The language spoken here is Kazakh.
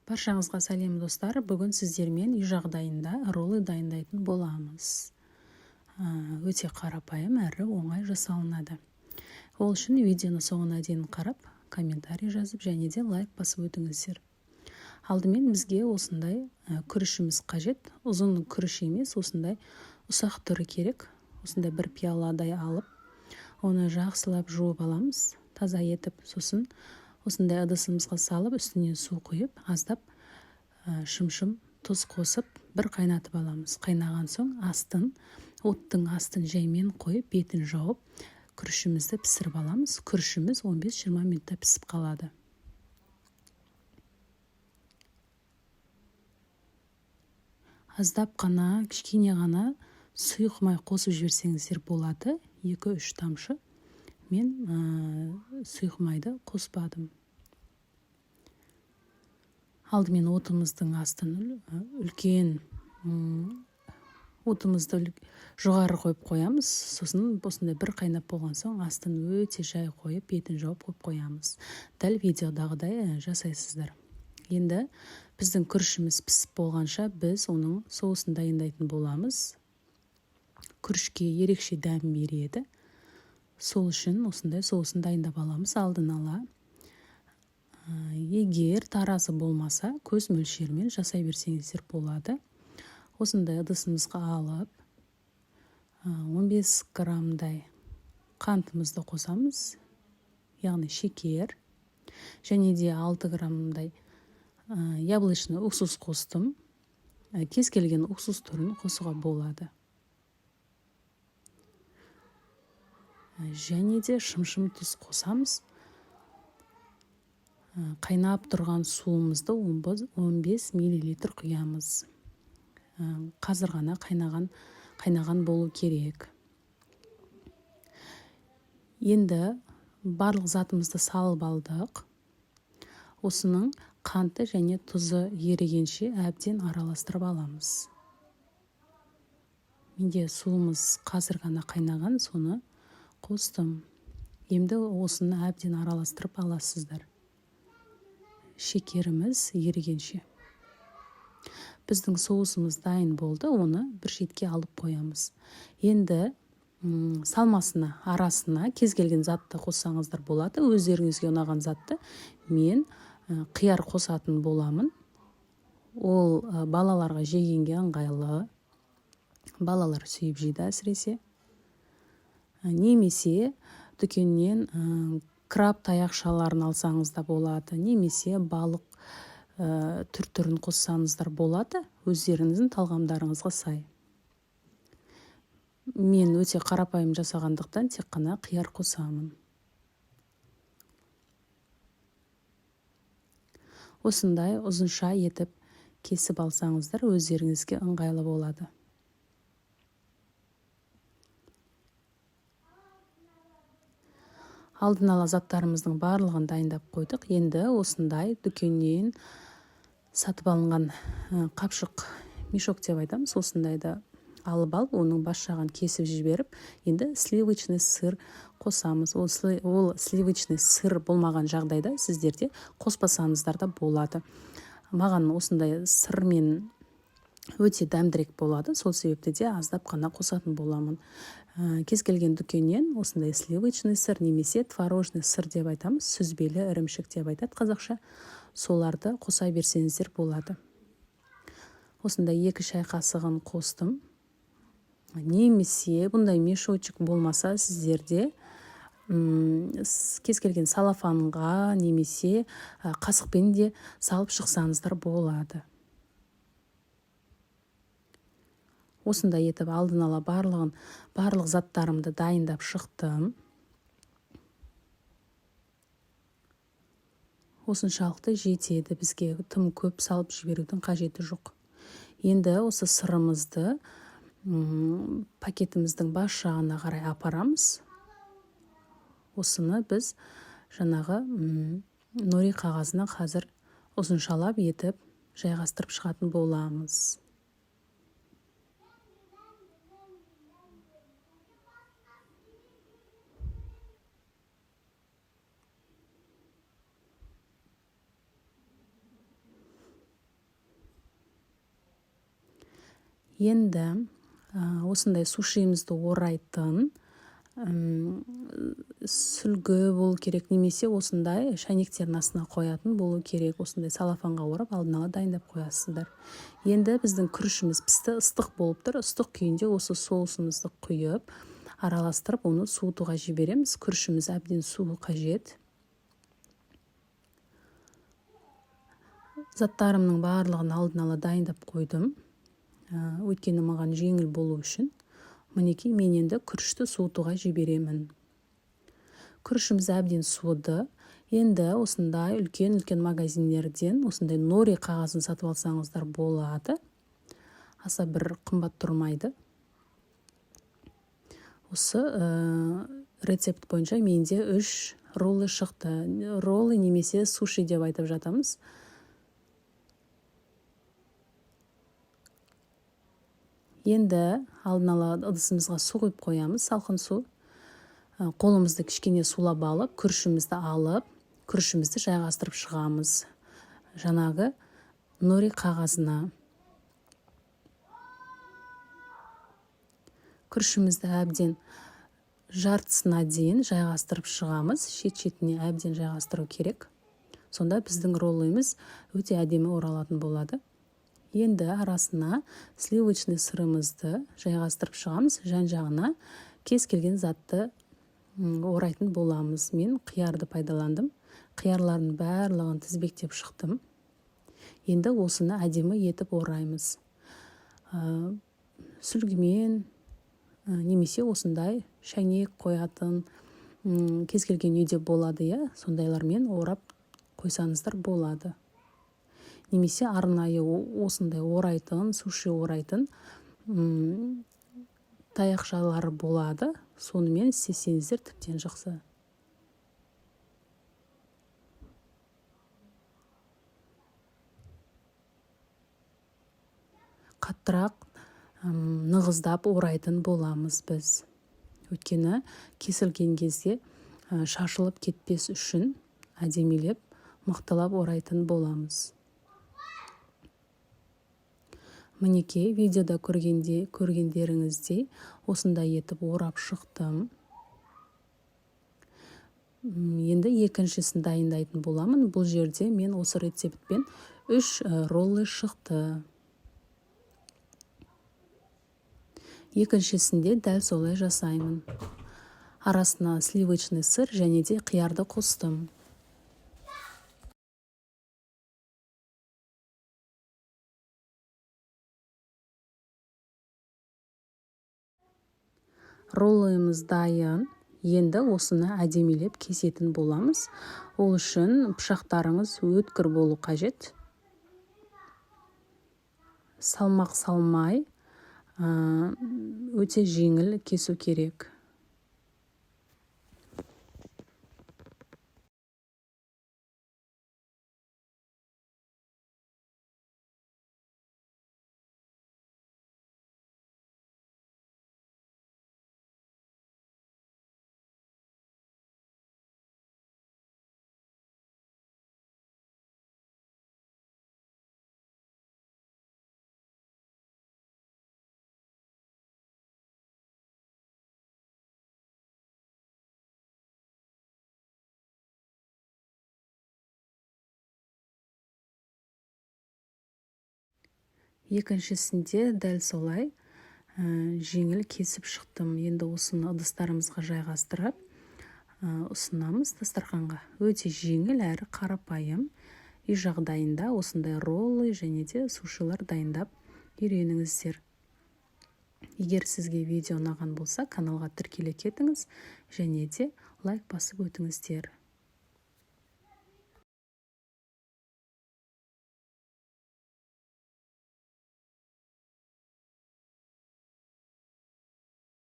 Баршаңызға сәлем достар. Бүгін сіздермен үй жағдайында роллы дайындайтын боламыз. Өте қарапайым әрі оңай жасалынады. Ол үшін видеоны соңына дейін қарап, комментарий жазып және де лайк басып өтіңіздер. Алдымен бізге осындай күрішіміз қажет. Ұзын күріш емес, осындай ұсақ түрі керек. Осындай бір пиаладай алып, оны жақсылап жуып аламыз, таза етіп. Сосын осындай ыдысымызға салып, үстіне су құйып, аздап шым-шым тұз қосып, бір қайнатып аламыз. Қайнаған соң оттың астын жаймен қойып, бетін жауып, күрішімізді пісіріп аламыз. Күрішіміз 15-20 минутта пісіп қалады. Аздап қана, кішкене ғана сұйық май қосып жіберсеңіздер болады. 2-3 тамшы. Мен сұйық майды қоспадым. Алдымен отымыздың астын отымызды жоғары қойып қоямыз. Сосын осындай бір қайнап болған соң астын өте жай қойып, бетін жауып қойып қоямыз. Дәл видеодағыдай жасайсыздар. Енді біздің күрішіміз пісіп болғанша біз оның соусын дайындайтын боламыз. Күрішке ерекше дәм береді. Сол үшін осындай соусын дайындап аламыз алдын ала. Егер таразы болмаса, көз мөлшермен жасай берсеңіздер болады. Осындай ыдысымызға алып, 15 граммдай қантымызды қосамыз, яғни шекер, және де 6 граммдай яблочный уксус қостым. Кез келген уксус түрін қосуға болады. Және де шым-шым тұз қосамыз. Қайнап тұрған суымызды 15 мл құямыз. Қазір ғана қайнаған болу керек. Енді барлық затымызды салып алдық. Осының қанты және тұзы ерігенше әбден араластырып аламыз. Менде суымыз қазір ғана қайнаған, соны қостым. Енді осыны әбден араластырып аласыздар. Шекеріміз ерігенше. Біздің соусымыз дайын болды, оны бір шетке алып қоямыз. Енді салмасына, арасына кез келген затты қоссаңыздар болады. Өздеріңізге ұнаған затты мен қияр қосатын боламын. Ол балаларға жегенге ыңғайлы. Балалар сүйіп жейді әсіресе. Немесе дүкеннен краб таяқшаларын алсаңыз да болады. Немесе балық түр-түрін қоссаңыздар болады. Өздеріңіздің талғамдарыңызға сай. Мен өте қарапайым жасағандықтан тек қана қияр қосамын. Осындай ұзынша етіп кесіп алсаңыздар өздеріңізге ыңғайлы болады. Алдын ала заттарымыздың барлығын дайындап қойдық. Енді осындай дүкеннен сатып алынған қапшық мешок деп айтамыз. Осындайды алып, оның бас жағын кесіп жіберіп, енді сливочный сыр қосамыз. Ол сливочный сыр болмаған жағдайда сіздерде қоспасаңыздар да болады. Маған осындай сырмен өте дәмдірек болады. Сол себепті де аздап қана қосатын боламын. Кез келген дүкеннен осындай сливочный сыр немесе творожный сыр деп айтамыз. Сүзбелі ірімшік деп айтады қазақша. Соларды қоса берсеңіздер болады. Осындай 2 шай қасығын қостым. Немесе бұндай мешочек болмаса сіздерде кез келген салафанға немесе қасықпен де салып шықсаңыздар болады. Осындай етіп алдын ала барлық заттарымды дайындап шықтым. Осыншалықты жетеді, бізге тым көп салып жіберудің қажеті жоқ. Енді осы сырымызды пакетіміздің бас жағына қарай апарамыз. Осыны біз жаңағы нори қағазына қазір ұзыншалап етіп жайғастырып шығатын боламыз. Енді осындай сушимізді орайтын сүлгі болу керек, немесе осындай шәйнектердің астына қоятын болу керек. Осындай салафанға орап алдын ала дайындап қоясыздар. Енді біздің күрішіміз пісті, ыстық болып тұр. Ыстық күйінде осы соусымызды құйып, араластырып, оны суытуға жібереміз. Күрішіміз әбден суы қажет. Заттарымның барлығын алдын ала дайындап қойдым. Өйткені маған жеңіл болу үшін. Мінекей, мен енді күрішті суытуға жіберемін. Күрішіміз әбден суыды. Енді осындай үлкен магазиндерден осындай нори қағазын сатып алсаңыздар болады. Аса бір қымбат тұрмайды. Осы рецепт бойынша менде 3 роллы шықты. Роллы немесе суши деп айтып жатамыз. Енді алдын ала ыдысымызға су құйып қоямыз, салқын су. Қолымызды кішкене сулап алып, күрішімізді алып, күрішімізді жайғастырып шығамыз жаңағы нори қағазына. Күрішімізді әбден жартысына дейін жайғастырып шығамыз. Шет-шетіне әбден жайғастыру керек. Сонда біздің роллымыз өте әдемі оралатын болады. Енді арасына сливочный сырымызды жайғастырып шығамыз. Жан-жағына кез келген затты орайтын боламыз. Мен қиярды пайдаландым. Қиярлардың барлығын тізбектеп шықтым. Енді осыны әдемі етіп ораймыз. Сүлгімен немесе осындай шәйнек қоятын кез келген үйде болады, сондайлармен орап қойсаңыздар болады. Немесе арнайы осындай орайтын, суши орайтын таяқшалары болады. Сонымен істесеңіздер тіптен жақсы. Қаттырақ нығыздап орайтын боламыз біз. Өйткені кесілген кезде шашылып кетпес үшін әдемелеп, мықтылап орайтын боламыз. Мінекей, видеода көргендеріңіздей осындай етіп орап шықтым. Енді екіншісін дайындайтын боламын. Бұл жерде мен осы рецептпен 3 роллы шықты. Екіншісінде дәл солай жасаймын. Арасына сливочный сыр және де қиярды қостым. Роллымыз дайын. Енді осыны әдемелеп кесетін боламыз. Ол үшін пышақтарыңыз өткір болу қажет. Салмақ салмай, өте жеңіл кесу керек. Екіншісінде дәл солай жеңіл кесіп шықтым. Енді осыны ыдыстарымызға жайғастырып ұсынамыз дастарханға. Өте жеңіл әрі қарапайым. Үй жағдайында осындай роллы және де сушилар дайындап үйреніңіздер. Егер сізге видео ұнаған болса, каналға тіркеле кетіңіз және де лайк басып өтіңіздер.